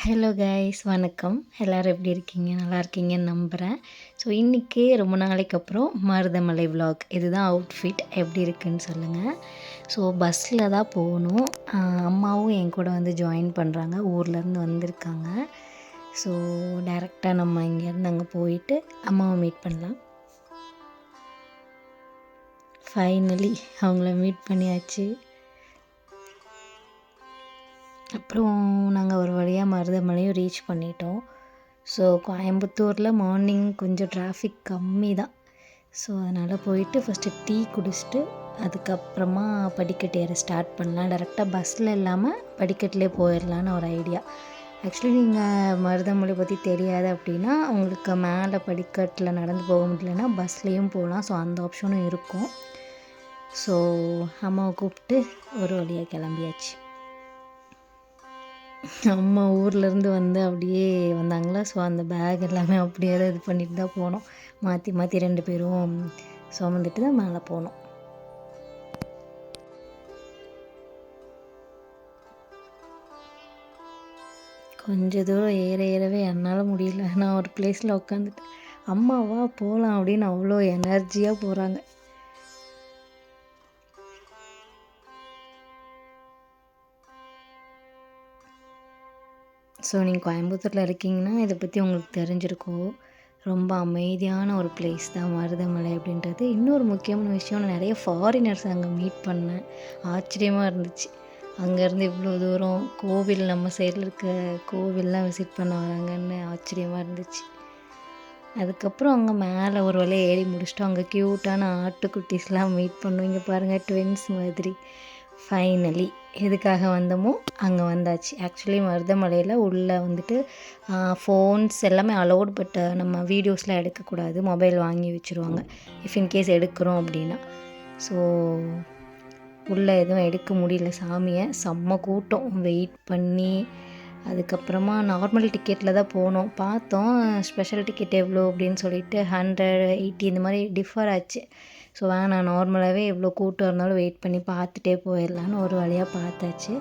Hello guys, வணக்கம். எல்லோரும் எப்படி இருக்கீங்க? நல்லா இருக்கீங்கன்னு நம்புகிறேன். ஸோ இன்றைக்கி ரொம்ப நாளைக்கு அப்புறம் மருதமலை விலாக். இதுதான் அவுட்ஃபிட். எப்படி இருக்குன்னு சொல்லுங்கள். ஸோ பஸ்ஸில் தான் போகணும். அம்மாவும் என் கூட வந்து ஜாயின் பண்ணுறாங்க. ஊர்லேருந்து வந்திருக்காங்க. ஸோ டைரெக்டாக நம்ம இங்கேருந்து அங்கே போயிட்டு அம்மாவை மீட் பண்ணலாம். ஃபைனலி அவங்கள மீட் பண்ணியாச்சு. அப்புறம் நாங்கள் ஒரு வழியாக மருதமலையும் ரீச் பண்ணிட்டோம். ஸோ கோயம்புத்தூரில் மார்னிங் கொஞ்சம் டிராஃபிக் கம்மி தான். ஸோ அதனால் போயிட்டு ஃபஸ்ட்டு டீ குடிச்சிட்டு அதுக்கப்புறமா படிக்கட்டு ஏற ஸ்டார்ட் பண்ணலாம். டேரெக்டாக பஸ்ஸில் இல்லாமல் படிக்கட்டிலே போயிடலான்னு ஒரு ஐடியா. ஆக்சுவலி நீங்கள் மருதமலை பற்றி தெரியாது அப்படின்னா உங்களுக்கு மேலே படிக்கட்டில் நடந்து போக முடியலன்னா பஸ்லேயும் போகலாம். ஸோ அந்த ஆப்ஷனும் இருக்கும். ஸோ அம்மாவை கூப்பிட்டு ஒரு வழியாக கிளம்பியாச்சு. அம்மா ஊர்லேருந்து வந்து அப்படியே வந்தாங்களா. ஸோ அந்த பேக் எல்லாமே அப்படியே தான் இது பண்ணிட்டு தான் போனோம். மாற்றி மாற்றி 2 பேரும் சுமந்துட்டு தான் மேலே போனோம். கொஞ்சம் தூரம் ஏறவே என்னால் முடியல. நான் ஒரு பிளேஸில் உட்காந்துட்டு அம்மாவா போகலாம் அப்படின்னு அவ்வளோ எனர்ஜியாக போகிறாங்க. ஸோ நீங்கள் கோயம்புத்தூரில் இருக்கீங்கன்னா இதை பற்றி உங்களுக்கு தெரிஞ்சிருக்கும். ரொம்ப அமைதியான ஒரு பிளேஸ் தான் மருதமலை அப்படின்றது. இன்னொரு முக்கியமான விஷயம், நான் நிறைய ஃபாரினர்ஸ் அங்கே மீட் பண்ணேன். ஆச்சரியமாக இருந்துச்சு. அங்கேருந்து இவ்வளோ தூரம் கோவில், நம்ம சைடில் இருக்க கோவில்லாம் விசிட் பண்ண வராங்கன்னு ஆச்சரியமாக இருந்துச்சு. அதுக்கப்புறம் அங்கே மேலே ஒரு வழியாக ஏறி முடிச்சிட்டோம். அங்கே க்யூட்டான ஆட்டுக்குட்டீஸ்லாம் மீட் பண்ணோம். இங்கே பாருங்கள், ட்வின்ஸ் மாதிரி. ஃபைனலி எதுக்காக வந்தோமோ அங்கே வந்தாச்சு. ஆக்சுவலி மருதமலையில் உள்ளே வந்துட்டு ஃபோன்ஸ் எல்லாமே அலோடு, பட் நம்ம வீடியோஸ்லாம் எடுக்கக்கூடாது. மொபைல் வாங்கி வச்சுருவாங்க இஃப் இன்கேஸ் எடுக்கிறோம் அப்படின்னா. ஸோ உள்ளே எதுவும் எடுக்க முடியல சாமியை. செம்ம கூட்டம். வெயிட் பண்ணி அதுக்கப்புறமா நார்மல் டிக்கெட்டில் தான் போனோம். பார்த்தோம் ஸ்பெஷல் டிக்கெட் எவ்வளோ அப்படின்னு சொல்லிட்டு 180 இந்த மாதிரி டிஃபர் ஆச்சு. ஸோ வேணாம், நார்மலாகவே எவ்வளோ கூட்டம் இருந்தாலும் வெயிட் பண்ணி பார்த்துட்டே போயிடலான்னு ஒரு வழியாக பார்த்தாச்சு.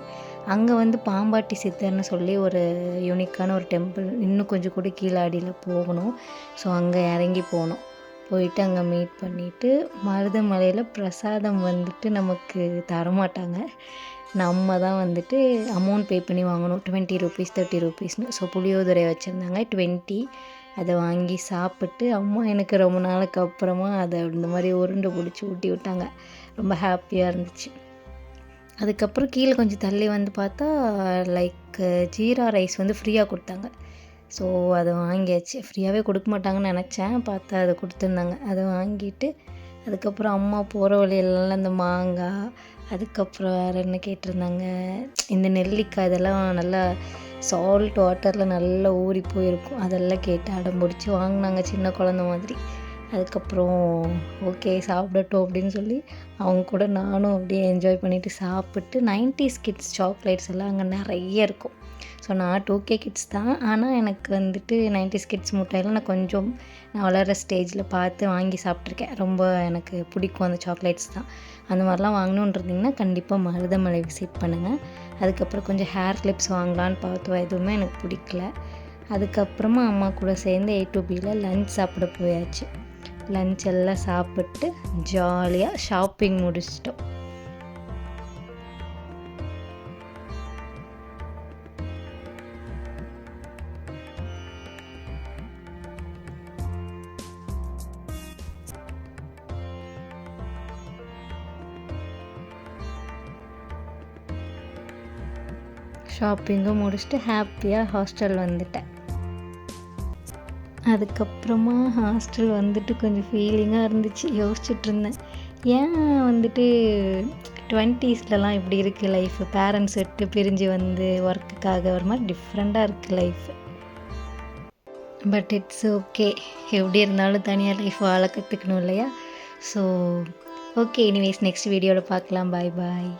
அங்கே வந்து பாம்பாட்டி சித்தர்னு சொல்லி ஒரு யூனிக்கான ஒரு டெம்பிள், இன்னும் கொஞ்சம் கூட கீழே அடியில் போகணும். ஸோ அங்கே இறங்கி போனோம். போயிட்டு அங்கே மீட் பண்ணிவிட்டு மருதமலையில் பிரசாதம் வந்துட்டு நமக்கு தரமாட்டாங்க. நம்ம தான் வந்துட்டு அமௌண்ட் பே பண்ணி வாங்கணும். 20 ருபீஸ் 30 ருபீஸ்னு. ஸோ புளியோதரை வச்சுருந்தாங்க 20. அதை வாங்கி சாப்பிட்டு அம்மா எனக்கு ரொம்ப நாளுக்கு அப்புறமா அதை இந்த மாதிரி உருண்டை பிடிச்சி ஊட்டி விட்டாங்க. ரொம்ப ஹாப்பியாக இருந்துச்சு. அதுக்கப்புறம் கீழே கொஞ்சம் தள்ளி வந்து பார்த்தா லைக் ஜீரா ரைஸ் வந்து ஃப்ரீயாக கொடுத்தாங்க. ஸோ அதை வாங்கியாச்சு. ஃப்ரீயாகவே கொடுக்க மாட்டாங்கன்னு நினச்சேன், பார்த்தா அதை கொடுத்துருந்தாங்க. அதை வாங்கிட்டு அதுக்கப்புறம் அம்மா போகிற வழியெல்லாம் இந்த மாங்காய், அதுக்கப்புறம் வேறு என்ன கேட்டிருந்தாங்க, இந்த நெல்லிக்காய், இதெல்லாம் நல்லா சால்ட் வாட்டரில் நல்லா ஊறி போயிருக்கும். அதெல்லாம் கேட்டு அடம் பிடிச்சி வாங்கினாங்க சின்ன குழந்த மாதிரி. அதுக்கப்புறம் ஓகே சாப்பிடட்டும் அப்படின்னு சொல்லி அவங்க கூட நானும் அப்படியே என்ஜாய் பண்ணிவிட்டு சாப்பிட்டு 90s கிட்ஸ் சாக்லேட்ஸ் எல்லாம் அங்கே நிறைய இருக்கும். ஸோ நான் 2K கிட்ஸ் தான். ஆனால் எனக்கு வந்துட்டு 90s கிட்ஸ் முட்டையெல்லாம் நான் வளர்கிற ஸ்டேஜில் பார்த்து வாங்கி சாப்பிட்ருக்கேன். ரொம்ப எனக்கு பிடிக்கும் அந்த சாக்லேட்ஸ் தான். அந்த மாதிரிலாம் வாங்கணுன்னு இருந்திங்கன்னா கண்டிப்பாக மருதமலை விசிட் பண்ணுங்கள். அதுக்கப்புறம் கொஞ்சம் ஹேர் கிளிப்ஸ் வாங்கலான்னு பார்த்தோம், எதுவுமே எனக்கு பிடிக்கல. அதுக்கப்புறமா அம்மா கூட சேர்ந்து A to Bயில் லன்ச் சாப்பிட போயாச்சு. லன்ச் எல்லாம் சாப்பிட்டு ஜாலியாக ஷாப்பிங் முடிச்சிட்டோம். ஷாப்பிங்கும் முடிச்சுட்டு ஹாப்பியாக ஹாஸ்டல் வந்துட்டேன். அதுக்கப்புறமா ஹாஸ்டல் வந்துட்டு கொஞ்சம் ஃபீலிங்காக இருந்துச்சு. யோசிச்சுட்டு இருந்தேன், ஏன் வந்துட்டு 20ஸ்லலாம் இப்படி இருக்குது லைஃபு. பேரண்ட்ஸ் விட்டு பிரிஞ்சு வந்து ஒர்க்குக்காக ஒரு மாதிரி டிஃப்ரெண்ட்டாக இருக்குது லைஃபு. பட் இட்ஸ் ஓகே, எப்படி இருந்தாலும் தனியாக லைஃப் வாழ கற்றுக்கணும் இல்லையா? ஸோ ஓகே, எனிவேஸ் நெக்ஸ்ட் வீடியோவில் பார்க்கலாம். பாய் பாய்.